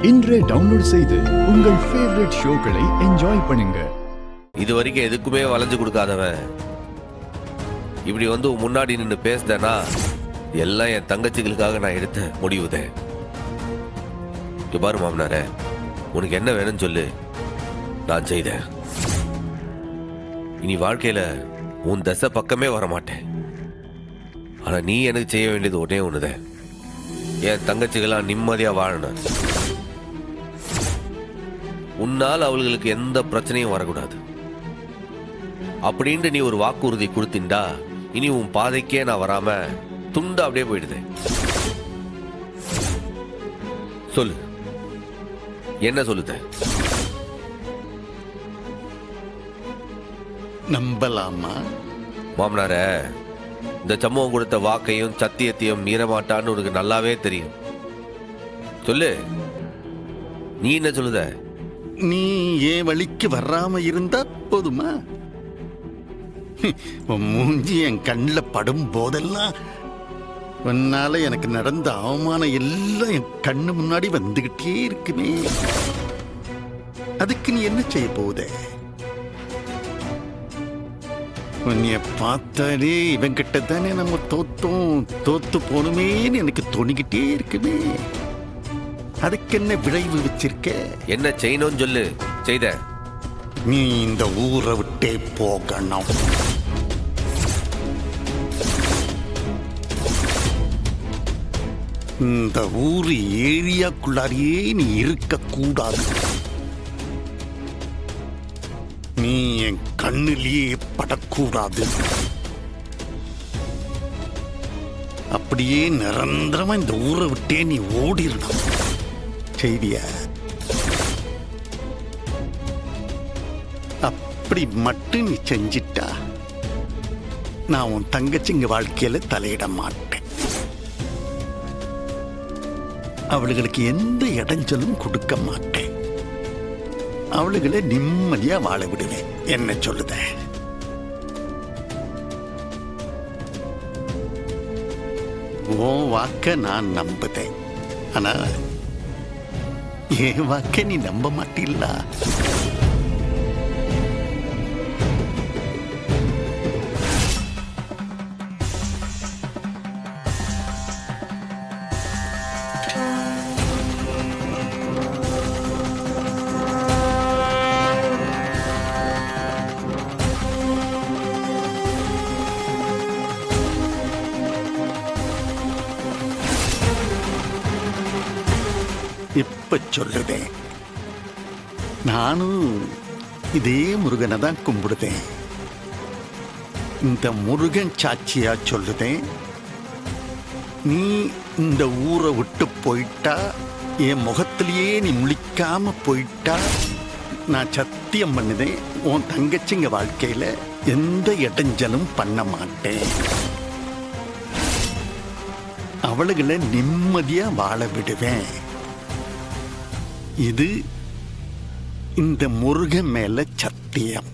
இன்றே டவுன்லோட் செய்து உங்கள் ஃபேவரட் ஷோக்களை என்ஜாய் பண்ணுங்க. இது வரைக்கும் எதுக்குமே வளைஞ்சு கொடுக்காதவன் இப்படி வந்து முன்னாடி நின்று பேசுதேனா எல்லாம் என் தங்கச்சிகளுக்காக நான் எடுத்த முடிவுதேன். பாரு மாமனார, உனக்கு என்ன வேணும்னு சொல்லு, நான் செய்தேன். இனி வாழ்க்கையில உன் தசை பக்கமே வரமாட்டேன். ஆனா நீ எனக்கு செய்ய வேண்டியது ஒன்னே ஒண்ணுதான், என் தங்கச்சிகளா நிம்மதியா வாழணும். உன்னால் அவளுக்கு எந்த பிரச்சனையும் வரக்கூடாது அப்படின்ட்டு நீ ஒரு வாக்குறுதி கொடுத்தின்டா, இனி உன் பாதைக்கே நான் வராம துண்டா அப்படியே போயிடுது. சொல்லு, என்ன சொல்லுத? நம்பலாமா? மாமனார, இந்த சம்பவம் கொடுத்த வாக்கையும் சத்தியத்தையும் மீறமாட்டான்னு உனக்கு நல்லாவே தெரியும். சொல்லு, நீ என்ன சொல்லுத? நீ ஏன் வழிக்கு வராம இருந்தா போதுமா? உன் மூஞ்சி என் கண்ணில் படும் போதெல்லாம் உன்னால எனக்கு நடந்த அவமானம் எல்லாம் என் கண்ணு முன்னாடி வந்துகிட்டே இருக்குமே. அதுக்கு நீ என்ன செய்ய போகுத? உன்னைய பார்த்தாலே இவன் கிட்ட தானே நம்ம தோத்து போகணுமேன்னு எனக்கு தோணிக்கிட்டே இருக்குமே. அதுக்கு என்ன விளைவு வச்சிருக்க? என்ன செய்யணும்னு சொல்லு, செய்த. நீ இந்த ஊரை விட்டே போகணும். இந்த ஊர் ஏரியாக்குள்ளாரியே நீ இருக்க கூடாது. நீ என் கண்ணிலேயே படக்கூடாது. அப்படியே நிரந்தரமா இந்த ஊரை விட்டே நீ ஓடிடணும். செய்தியா? அப்படி மட்டும் நீ செஞ்சிட்டா நான் உன் தங்கச்சிங்க வாழ்க்கையில தலையிட மாட்டேன். அவளுகளுக்கு எந்த இடைஞ்சலும் கொடுக்க மாட்டேன். அவளுகளை நிம்மதியா வாழ விடுவேன். என்ன சொல்லுத? உன் வாக்க நான் நம்புதேன். ஆனா என் வாக்க நீ நம்ப மாட்டீங்களா? இப்ப சொல்லுதேன். நானும் இதே முருகனை தான் கும்பிடுதேன். இந்த முருகன் சாட்சியா சொல்லுதேன், நீ இந்த ஊரை விட்டு போயிட்டா, என் முகத்திலேயே நீ முழிக்காம போயிட்டா, நான் சத்தியம் பண்ணுதேன், உன் தங்கச்சிங்க வாழ்க்கையில எந்த இடைஞ்சலும் பண்ண மாட்டேன். அவளுகளை நிம்மதியா வாழ விடுவேன். இது இந்த முருகன் மேல சத்தியம்.